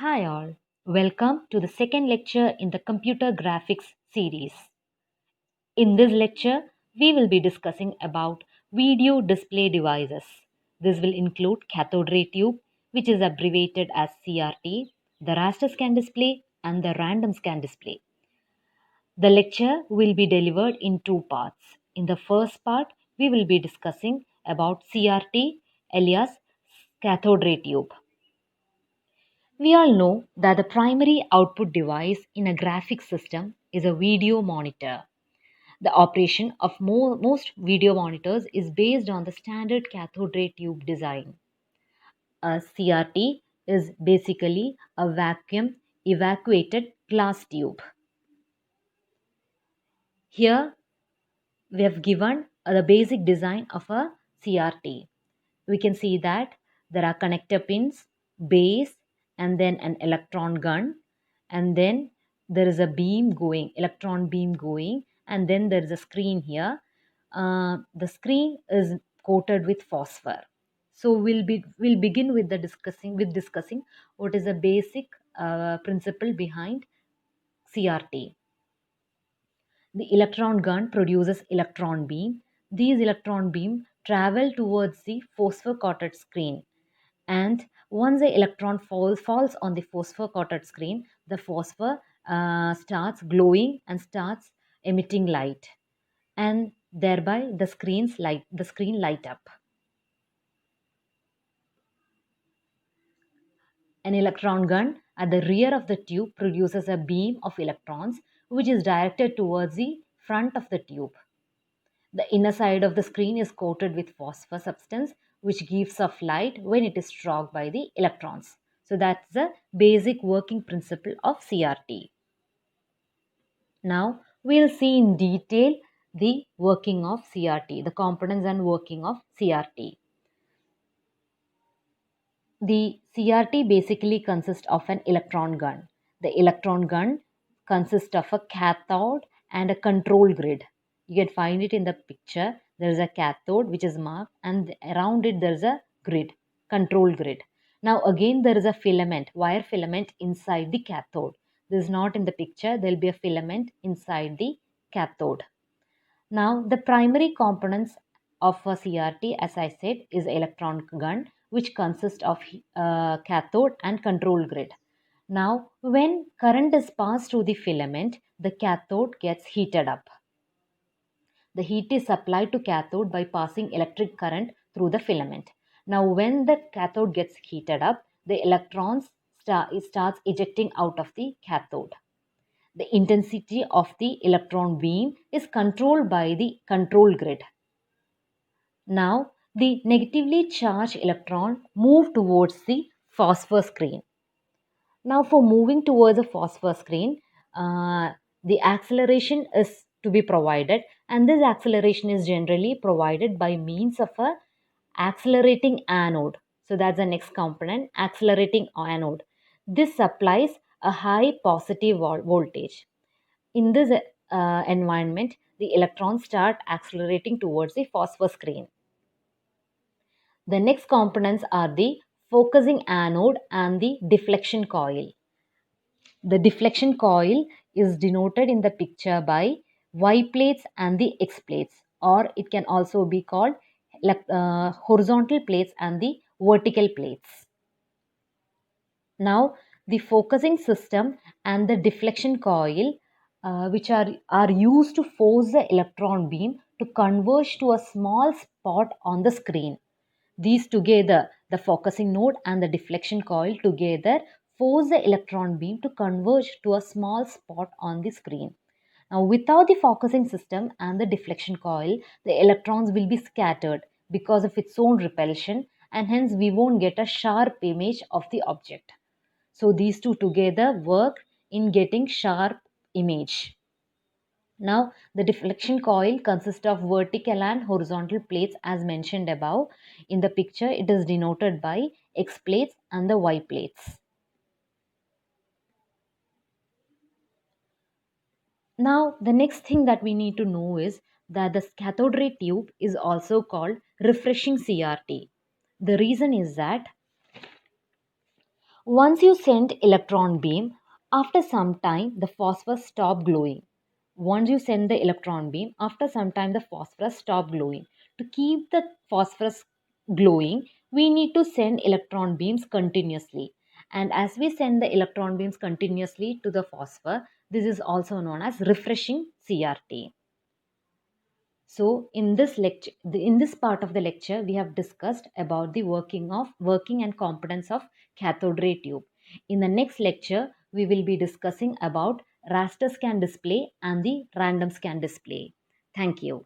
Hi all, welcome to the second lecture in the computer graphics series. In this lecture, we will be discussing about video display devices. This will include cathode ray tube, which is abbreviated as CRT, the raster scan display and the random scan display. The lecture will be delivered in two parts. In the first part, we will be discussing about CRT alias cathode ray tube. We all know that the primary output device in a graphics system is a video monitor. The operation of most video monitors is based on the standard cathode ray tube design. A CRT is basically a vacuum evacuated glass tube. Here we have given the basic design of a CRT. We can see that there are connector pins, base, and then an electron gun, and then there is a beam going, electron beam going, and then there is a screen here. The screen is coated with phosphor. So we'll begin with discussing what is the basic principle behind CRT. The electron gun produces electron beam. These electron beam travel towards the phosphor coated screen, and once the electron falls on the phosphor coated screen, the phosphor starts glowing and starts emitting light, and thereby the screen light up. An electron gun at the rear of the tube produces a beam of electrons which is directed towards the front of the tube. The inner side of the screen is coated with phosphor substance which gives off light when it is struck by the electrons. So that's the basic working principle of CRT. Now we'll see in detail the working of CRT, the components and working of CRT. The CRT basically consists of an electron gun. The electron gun consists of a cathode and a control grid. You can find it in the picture. There is a cathode which is marked, and around it there is a grid, control grid. Now again there is a filament, wire filament inside the cathode. This is not in the picture. There will be a filament inside the cathode. Now, the primary components of a CRT, as I said, is electron gun, which consists of cathode and control grid. Now, when current is passed through the filament, the cathode gets heated up. The heat is supplied to cathode by passing electric current through the filament. Now, when the cathode gets heated up, the electrons starts ejecting out of the cathode. The intensity of the electron beam is controlled by the control grid. Now, the negatively charged electron move towards the phosphor screen. Now, for moving towards a phosphor screen, the acceleration is to be provided, and this acceleration is generally provided by means of a accelerating anode. So that's the next component, accelerating anode. This supplies a high positive voltage. In this environment, the electrons start accelerating towards the phosphor screen. The next components are the focusing anode and the deflection coil. The deflection coil is denoted in the picture by Y plates and the X plates, or it can also be called horizontal plates and the vertical plates. Now, the focusing system and the deflection coil, which are used to force the electron beam to converge to a small spot on the screen. These together, the focusing node and the deflection coil together, force the electron beam to converge to a small spot on the screen. Now, without the focusing system and the deflection coil, the electrons will be scattered because of its own repulsion, and hence we won't get a sharp image of the object. So these two together work in getting sharp image. Now, the deflection coil consists of vertical and horizontal plates as mentioned above. In the picture, it is denoted by X plates and the Y plates. Now, the next thing that we need to know is that the cathode ray tube is also called refreshing CRT. The reason is that Once you send electron beam, after some time the phosphorus stop glowing. Once you send the electron beam, after some time the phosphorus stop glowing. To keep the phosphorus glowing, we need to send electron beams continuously. And as we send the electron beams continuously to the phosphor, this is also known as refreshing CRT. So in this part of the lecture, we have discussed about the working and competence of cathode ray tube. In the next lecture, we will be discussing about raster scan display and the random scan display. Thank you.